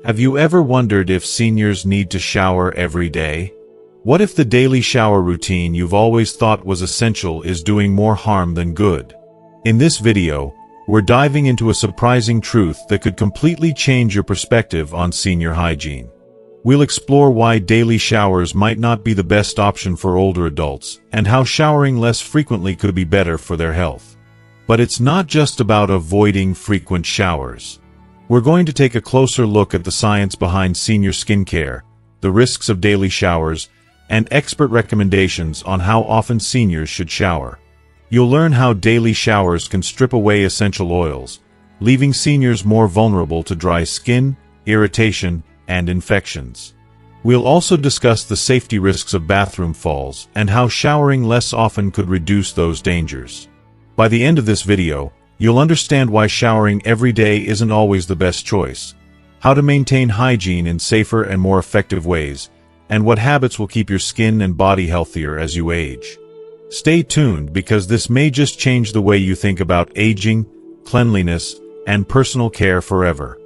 Have you ever wondered if seniors need to shower every day? What if the daily shower routine you've always thought was essential is doing more harm than good? In this video, we're diving into a surprising truth that could completely change your perspective on senior hygiene. We'll explore why daily showers might not be the best option for older adults, and how showering less frequently could be better for their health. But it's not just about avoiding frequent showers. We're going to take a closer look at the science behind senior skincare, the risks of daily showers, and expert recommendations on how often seniors should shower. You'll learn how daily showers can strip away essential oils, leaving seniors more vulnerable to dry skin, irritation, and infections. We'll also discuss the safety risks of bathroom falls and how showering less often could reduce those dangers. By the end of this video, you'll understand why showering every day isn't always the best choice, how to maintain hygiene in safer and more effective ways, and what habits will keep your skin and body healthier as you age. Stay tuned because this may just change the way you think about aging, cleanliness, and personal care forever.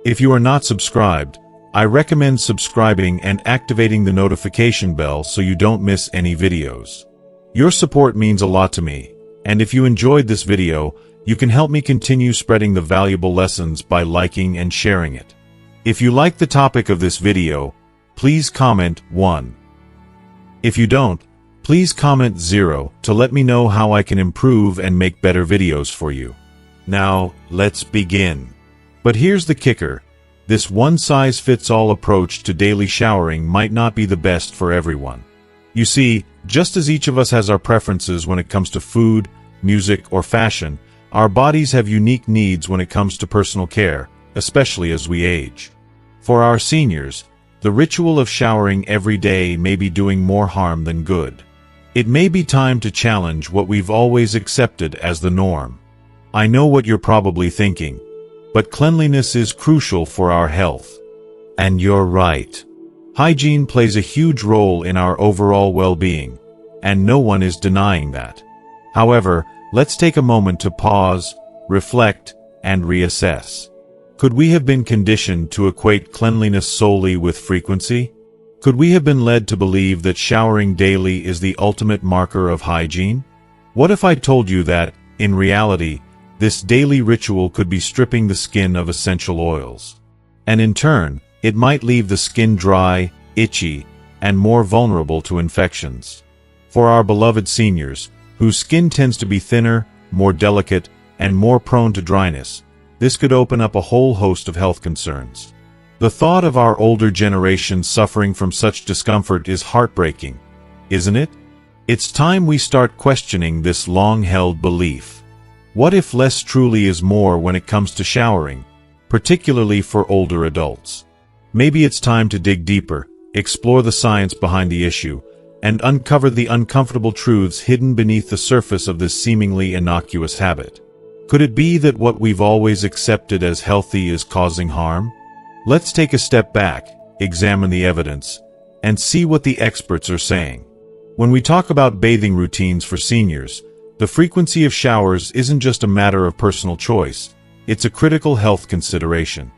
If you are not subscribed, I recommend subscribing and activating the notification bell so you don't miss any videos. Your support means a lot to me, and if you enjoyed this video, you can help me continue spreading the valuable lessons by liking and sharing it. If you like the topic of this video, please comment 1. If you don't, please comment 0 to let me know how I can improve and make better videos for you. Now, let's begin. But here's the kicker. This one-size-fits-all approach to daily showering might not be the best for everyone. You see, just as each of us has our preferences when it comes to food, music, or fashion, our bodies have unique needs when it comes to personal care, especially as we age. For our seniors, the ritual of showering every day may be doing more harm than good. It may be time to challenge what we've always accepted as the norm. I know what you're probably thinking, but cleanliness is crucial for our health. And you're right. Hygiene plays a huge role in our overall well-being, and no one is denying that. However, let's take a moment to pause, reflect, and reassess. Could we have been conditioned to equate cleanliness solely with frequency? Could we have been led to believe that showering daily is the ultimate marker of hygiene? What if I told you that, in reality, this daily ritual could be stripping the skin of essential oils? And in turn, it might leave the skin dry, itchy, and more vulnerable to infections. For our beloved seniors, whose skin tends to be thinner, more delicate, and more prone to dryness, this could open up a whole host of health concerns. The thought of our older generation suffering from such discomfort is heartbreaking, isn't it? It's time we start questioning this long-held belief. What if less truly is more when it comes to showering, particularly for older adults? Maybe it's time to dig deeper, explore the science behind the issue, and uncover the uncomfortable truths hidden beneath the surface of this seemingly innocuous habit. Could it be that what we've always accepted as healthy is causing harm? Let's take a step back, examine the evidence, and see what the experts are saying. When we talk about bathing routines for seniors, the frequency of showers isn't just a matter of personal choice, it's a critical health consideration.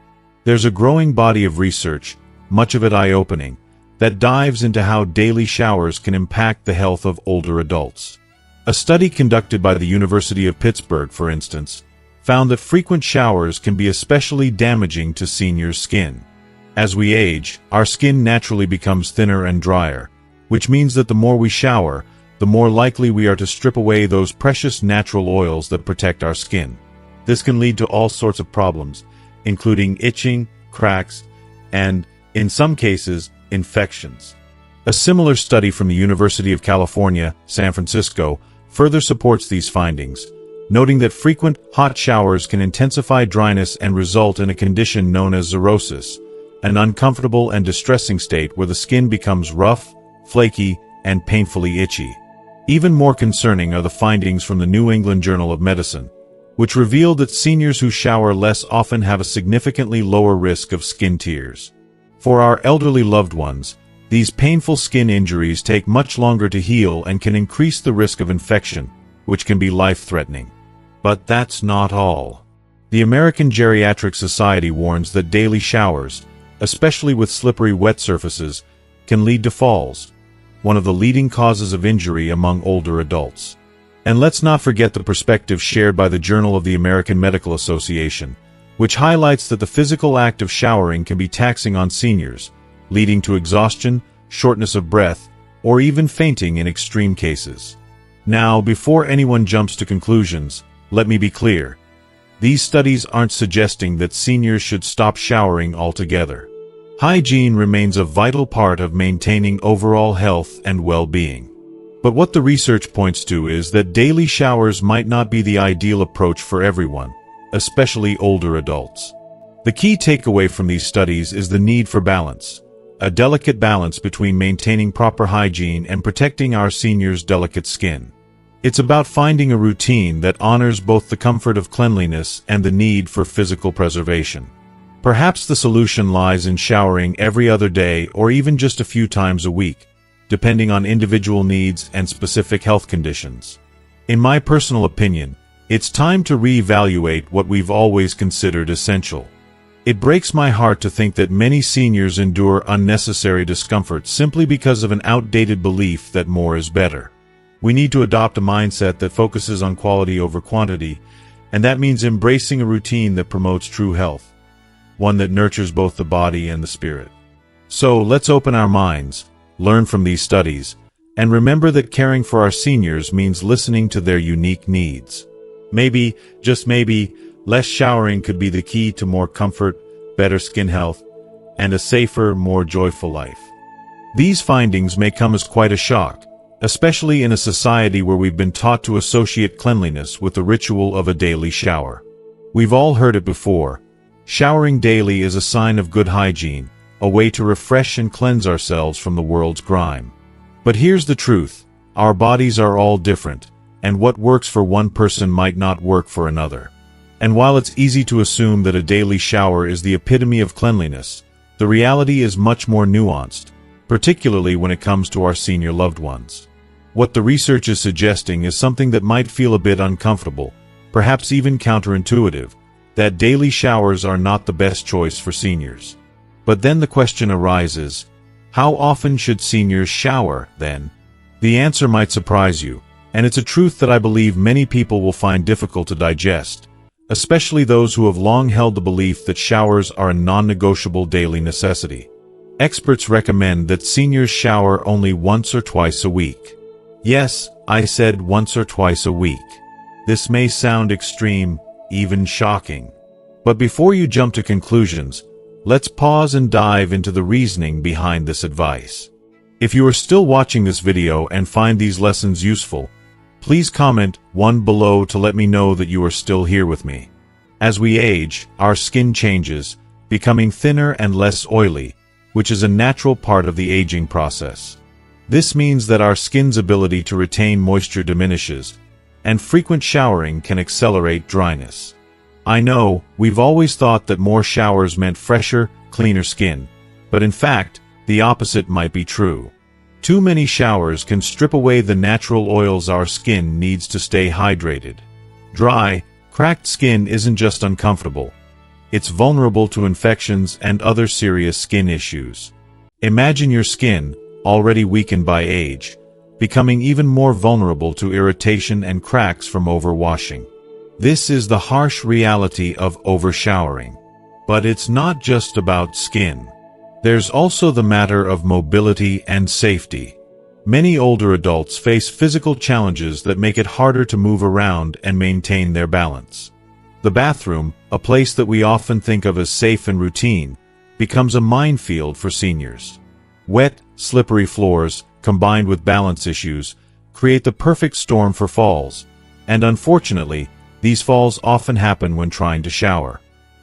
There's a growing body of research, much of it eye-opening, that dives into how daily showers can impact the health of older adults. A study conducted by the University of Pittsburgh, for instance, found that frequent showers can be especially damaging to seniors' skin. As we age, our skin naturally becomes thinner and drier, which means that the more we shower, the more likely we are to strip away those precious natural oils that protect our skin. This can lead to all sorts of problems, including itching, cracks, and, in some cases, infections. A similar study from the University of California, San Francisco, further supports these findings, noting that frequent, hot showers can intensify dryness and result in a condition known as xerosis, an uncomfortable and distressing state where the skin becomes rough, flaky, and painfully itchy. Even more concerning are the findings from the New England Journal of Medicine, which revealed that seniors who shower less often have a significantly lower risk of skin tears. For our elderly loved ones, these painful skin injuries take much longer to heal and can increase the risk of infection, which can be life-threatening. But that's not all. The American Geriatric Society warns that daily showers, especially with slippery wet surfaces, can lead to falls, one of the leading causes of injury among older adults. And let's not forget the perspective shared by the Journal of the American Medical Association, which highlights that the physical act of showering can be taxing on seniors, leading to exhaustion, shortness of breath, or even fainting in extreme cases. Now, before anyone jumps to conclusions, let me be clear. These studies aren't suggesting that seniors should stop showering altogether. Hygiene remains a vital part of maintaining overall health and well-being. But what the research points to is that daily showers might not be the ideal approach for everyone, especially older adults. The key takeaway from these studies is the need for balance, a delicate balance between maintaining proper hygiene and protecting our seniors' delicate skin. It's about finding a routine that honors both the comfort of cleanliness and the need for physical preservation. Perhaps the solution lies in showering every other day or even just a few times a week, depending on individual needs and specific health conditions. In my personal opinion, it's time to reevaluate what we've always considered essential. It breaks my heart to think that many seniors endure unnecessary discomfort simply because of an outdated belief that more is better. We need to adopt a mindset that focuses on quality over quantity, and that means embracing a routine that promotes true health, one that nurtures both the body and the spirit. So let's open our minds, learn from these studies, and remember that caring for our seniors means listening to their unique needs. Maybe, just maybe, less showering could be the key to more comfort, better skin health, and a safer, more joyful life. These findings may come as quite a shock, especially in a society where we've been taught to associate cleanliness with the ritual of a daily shower. We've all heard it before. Showering daily is a sign of good hygiene, a way to refresh and cleanse ourselves from the world's grime. But here's the truth. Our bodies are all different, and what works for one person might not work for another. And while it's easy to assume that a daily shower is the epitome of cleanliness, the reality is much more nuanced, particularly when it comes to our senior loved ones. What the research is suggesting is something that might feel a bit uncomfortable, perhaps even counterintuitive, that daily showers are not the best choice for seniors. But then the question arises, how often should seniors shower, then? The answer might surprise you, and it's a truth that I believe many people will find difficult to digest, especially those who have long held the belief that showers are a non-negotiable daily necessity. Experts recommend that seniors shower only once or twice a week. Yes, I said once or twice a week. This may sound extreme, even shocking. But before you jump to conclusions, let's pause and dive into the reasoning behind this advice. If you are still watching this video and find these lessons useful, please comment 1 below to let me know that you are still here with me. As we age, our skin changes, becoming thinner and less oily, which is a natural part of the aging process. This means that our skin's ability to retain moisture diminishes, and frequent showering can accelerate dryness. I know, we've always thought that more showers meant fresher, cleaner skin, but in fact, the opposite might be true. Too many showers can strip away the natural oils our skin needs to stay hydrated. Dry, cracked skin isn't just uncomfortable. It's vulnerable to infections and other serious skin issues. Imagine your skin, already weakened by age, becoming even more vulnerable to irritation and cracks from overwashing. This is the harsh reality of overshowering. But it's not just about skin. There's also the matter of mobility and safety. Many older adults face physical challenges that make it harder to move around and maintain their balance. The bathroom, a place that we often think of as safe and routine, becomes a minefield for seniors. Wet, slippery floors, combined with balance issues, create the perfect storm for falls, and unfortunately, these falls often happen when trying to shower.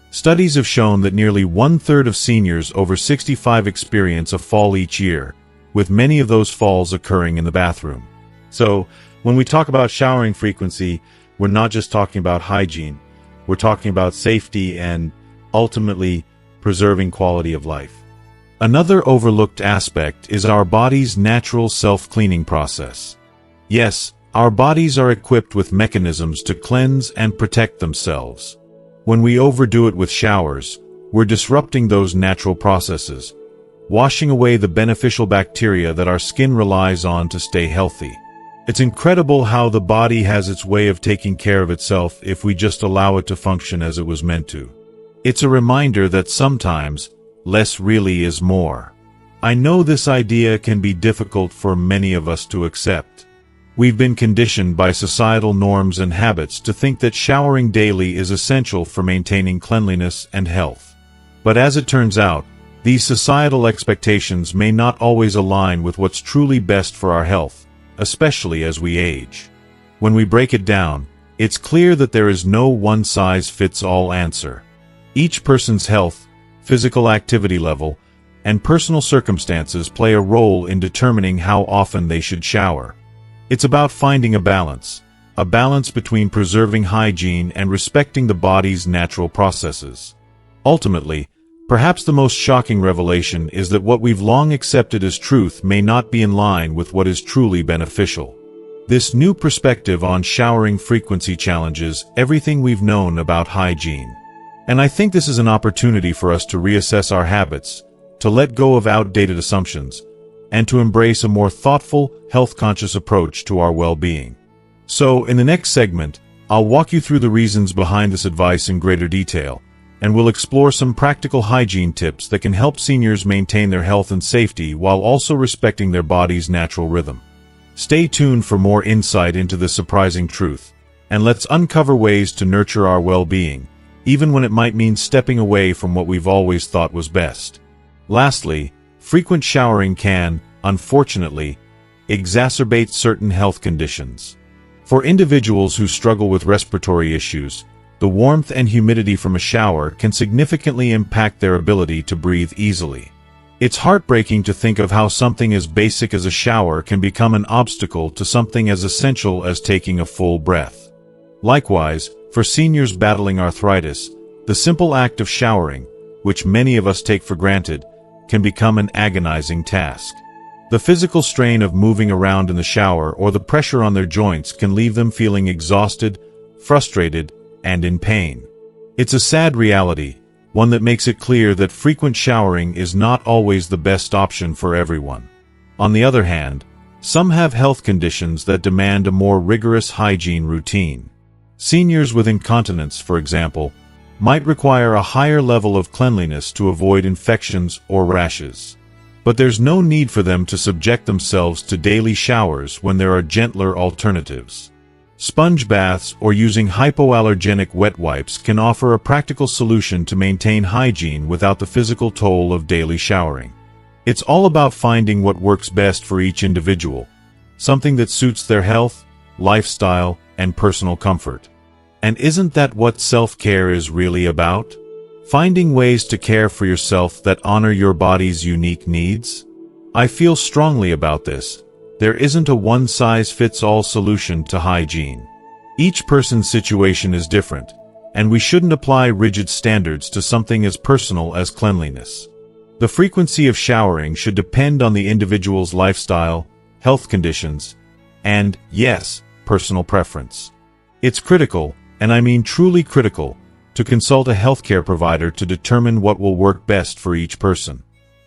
Studies have shown that nearly 1/3 of seniors over 65 experience a fall each year, with many of those falls occurring in the bathroom. So, when we talk about showering frequency, we're not just talking about hygiene. We're talking about safety and, ultimately, preserving quality of life. Another overlooked aspect is our body's natural self-cleaning process. Yes, our bodies are equipped with mechanisms to cleanse and protect themselves. When we overdo it with showers, we're disrupting those natural processes, washing away the beneficial bacteria that our skin relies on to stay healthy. It's incredible how the body has its way of taking care of itself if we just allow it to function as it was meant to. It's a reminder that sometimes, less really is more. I know this idea can be difficult for many of us to accept. We've been conditioned by societal norms and habits to think that showering daily is essential for maintaining cleanliness and health. But as it turns out, these societal expectations may not always align with what's truly best for our health, especially as we age. When we break it down, it's clear that there is no one-size-fits-all answer. Each person's health, physical activity level, and personal circumstances play a role in determining how often they should shower. It's about finding a balance between preserving hygiene and respecting the body's natural processes. Ultimately, perhaps the most shocking revelation is that what we've long accepted as truth may not be in line with what is truly beneficial. This new perspective on showering frequency challenges everything we've known about hygiene. And I think this is an opportunity for us to reassess our habits, to let go of outdated assumptions, and to embrace a more thoughtful, health-conscious approach to our well-being. So, in the next segment, I'll walk you through the reasons behind this advice in greater detail, and we'll explore some practical hygiene tips that can help seniors maintain their health and safety while also respecting their body's natural rhythm. Stay tuned for more insight into this surprising truth, and let's uncover ways to nurture our well-being, even when it might mean stepping away from what we've always thought was best. Lastly, frequent showering can, unfortunately, exacerbate certain health conditions. For individuals who struggle with respiratory issues, the warmth and humidity from a shower can significantly impact their ability to breathe easily. It's heartbreaking to think of how something as basic as a shower can become an obstacle to something as essential as taking a full breath. Likewise, for seniors battling arthritis, the simple act of showering, which many of us take for granted, can become an agonizing task. The physical strain of moving around in the shower or the pressure on their joints can leave them feeling exhausted, frustrated, and in pain. It's a sad reality, one that makes it clear that frequent showering is not always the best option for everyone. On the other hand, some have health conditions that demand a more rigorous hygiene routine. Seniors with incontinence, for example, might require a higher level of cleanliness to avoid infections or rashes. But there's no need for them to subject themselves to daily showers when there are gentler alternatives. Sponge baths or using hypoallergenic wet wipes can offer a practical solution to maintain hygiene without the physical toll of daily showering. It's all about finding what works best for each individual, something that suits their health, lifestyle, and personal comfort. And isn't that what self-care is really about? Finding ways to care for yourself that honor your body's unique needs? I feel strongly about this. There isn't a one-size-fits-all solution to hygiene. Each person's situation is different, and we shouldn't apply rigid standards to something as personal as cleanliness. The frequency of showering should depend on the individual's lifestyle, health conditions, and, yes, personal preference. It's critical, and I mean truly critical, to consult a healthcare provider to determine what will work best for each person.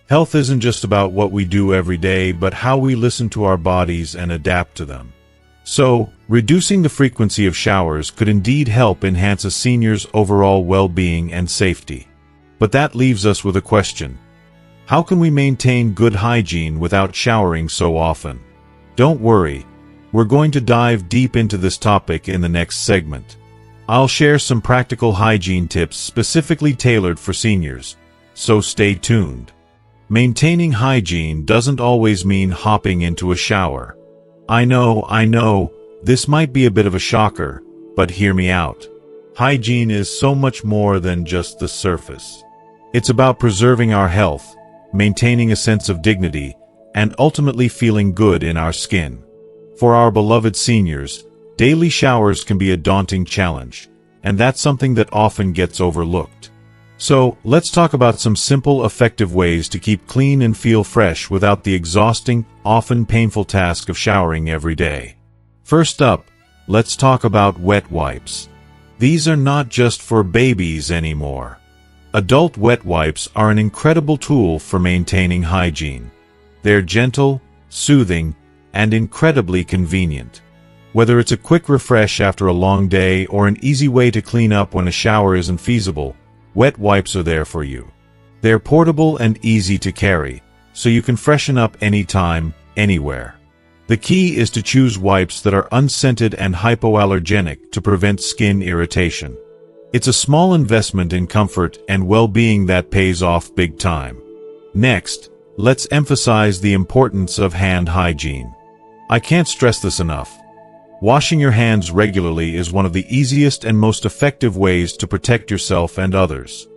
Health isn't just about what we do every day, but how we listen to our bodies and adapt to them. So, reducing the frequency of showers could indeed help enhance a senior's overall well-being and safety. But that leaves us with a question. How can we maintain good hygiene without showering so often? Don't worry, we're going to dive deep into this topic in the next segment. I'll share some practical hygiene tips specifically tailored for seniors, so stay tuned. Maintaining hygiene doesn't always mean hopping into a shower. I know, this might be a bit of a shocker, but hear me out. Hygiene is so much more than just the surface. It's about preserving our health, maintaining a sense of dignity, and ultimately feeling good in our skin. For our beloved seniors, daily showers can be a daunting challenge, and that's something that often gets overlooked. So, let's talk about some simple, effective ways to keep clean and feel fresh without the exhausting, often painful task of showering every day. First up, let's talk about wet wipes. These are not just for babies anymore. Adult wet wipes are an incredible tool for maintaining hygiene. They're gentle, soothing, and incredibly convenient. Whether it's a quick refresh after a long day or an easy way to clean up when a shower isn't feasible, wet wipes are there for you. They're portable and easy to carry, so you can freshen up anytime, anywhere. The key is to choose wipes that are unscented and hypoallergenic to prevent skin irritation. It's a small investment in comfort and well-being that pays off big time. Next, let's emphasize the importance of hand hygiene. I can't stress this enough. Washing your hands regularly is one of the easiest and most effective ways to protect yourself and others.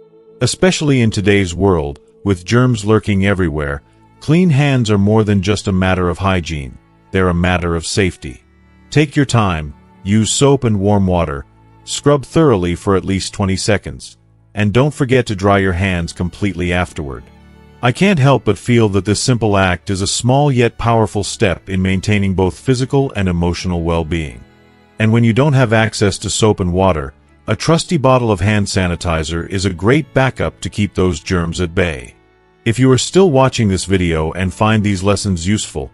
Especially in today's world, with germs lurking everywhere, clean hands are more than just a matter of hygiene. They're a matter of safety. Take your time, use soap and warm water, scrub thoroughly for at least 20 seconds, and don't forget to dry your hands completely afterward. I can't help but feel that this simple act is a small yet powerful step in maintaining both physical and emotional well-being. And when you don't have access to soap and water, a trusty bottle of hand sanitizer is a great backup to keep those germs at bay. If you are still watching this video and find these lessons useful,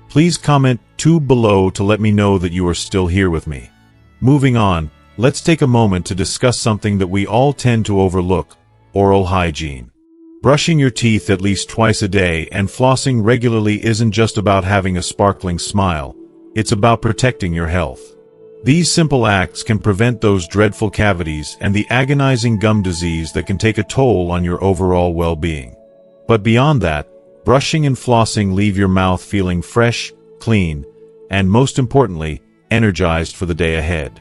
please comment below to let me know that you are still here with me. Moving on, let's take a moment to discuss something that we all tend to overlook: oral hygiene. Brushing your teeth at least twice a day and flossing regularly isn't just about having a sparkling smile, it's about protecting your health. These simple acts can prevent those dreadful cavities and the agonizing gum disease that can take a toll on your overall well-being. But beyond that, brushing and flossing leave your mouth feeling fresh, clean, and most importantly, energized for the day ahead.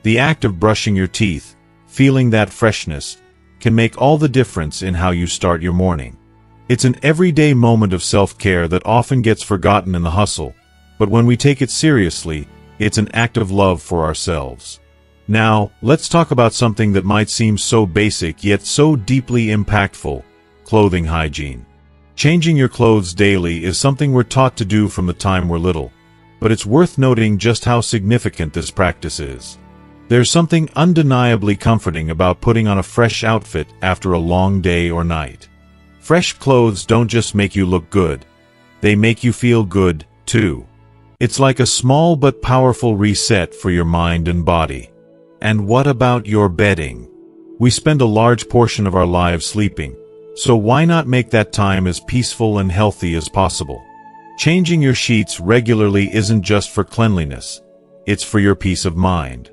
The act of brushing your teeth, feeling that freshness, can make all the difference in how you start your morning. It's an everyday moment of self-care that often gets forgotten in the hustle, but when we take it seriously, it's an act of love for ourselves. Now, let's talk about something that might seem so basic yet so deeply impactful: clothing hygiene. Changing your clothes daily is something we're taught to do from the time we're little, but it's worth noting just how significant this practice is. There's something undeniably comforting about putting on a fresh outfit after a long day or night. Fresh clothes don't just make you look good, they make you feel good, too. It's like a small but powerful reset for your mind and body. And what about your bedding? We spend a large portion of our lives sleeping, so why not make that time as peaceful and healthy as possible? Changing your sheets regularly isn't just for cleanliness, it's for your peace of mind.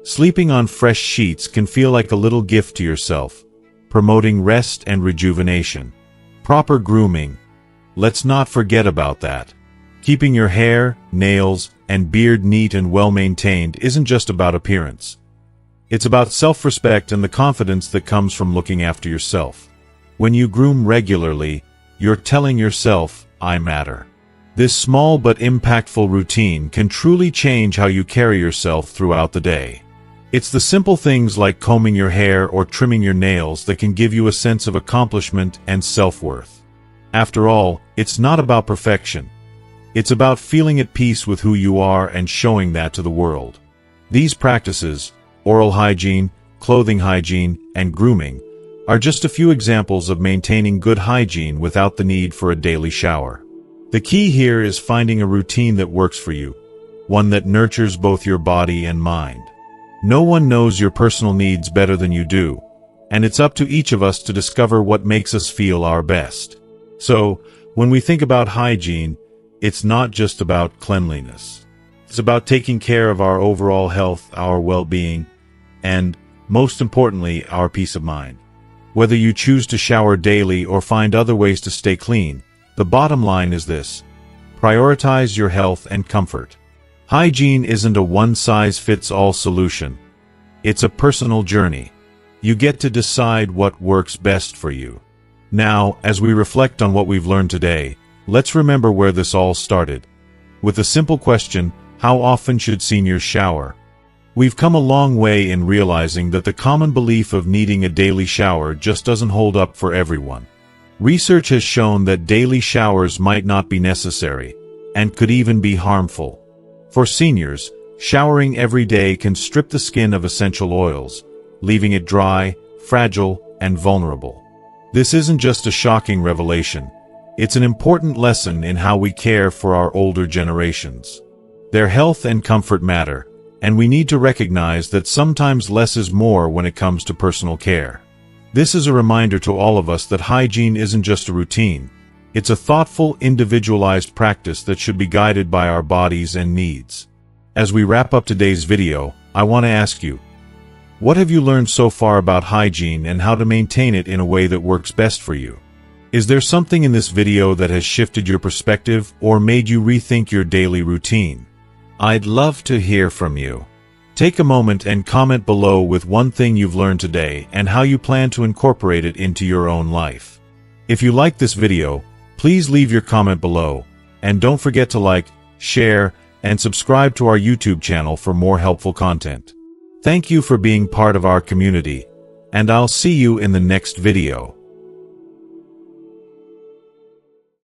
Sleeping on fresh sheets can feel like a little gift to yourself, promoting rest and rejuvenation. Proper grooming. Let's not forget about that. Keeping your hair, nails, and beard neat and well-maintained isn't just about appearance. It's about self-respect and the confidence that comes from looking after yourself. When you groom regularly, you're telling yourself, "I matter." This small but impactful routine can truly change how you carry yourself throughout the day. It's the simple things like combing your hair or trimming your nails that can give you a sense of accomplishment and self-worth. After all, it's not about perfection. It's about feeling at peace with who you are and showing that to the world. These practices, oral hygiene, clothing hygiene, and grooming, are just a few examples of maintaining good hygiene without the need for a daily shower. The key here is finding a routine that works for you, one that nurtures both your body and mind. No one knows your personal needs better than you do, and it's up to each of us to discover what makes us feel our best. So, when we think about hygiene, it's not just about cleanliness. It's about taking care of our overall health, our well-being, and, most importantly, our peace of mind. Whether you choose to shower daily or find other ways to stay clean, the bottom line is this: prioritize your health and comfort. Hygiene isn't a one-size-fits-all solution. It's a personal journey. You get to decide what works best for you. Now, as we reflect on what we've learned today, let's remember where this all started. With the simple question, how often should seniors shower? We've come a long way in realizing that the common belief of needing a daily shower just doesn't hold up for everyone. Research has shown that daily showers might not be necessary, and could even be harmful. For seniors, showering every day can strip the skin of essential oils, leaving it dry, fragile, and vulnerable. This isn't just a shocking revelation. It's an important lesson in how we care for our older generations. Their health and comfort matter, and we need to recognize that sometimes less is more when it comes to personal care. This is a reminder to all of us that hygiene isn't just a routine. It's a thoughtful, individualized practice that should be guided by our bodies and needs. As we wrap up today's video, I want to ask you, what have you learned so far about hygiene and how to maintain it in a way that works best for you? Is there something in this video that has shifted your perspective or made you rethink your daily routine? I'd love to hear from you. Take a moment and comment below with one thing you've learned today and how you plan to incorporate it into your own life. If you liked this video, please leave your comment below, and don't forget to like, share, and subscribe to our YouTube channel for more helpful content. Thank you for being part of our community, and I'll see you in the next video.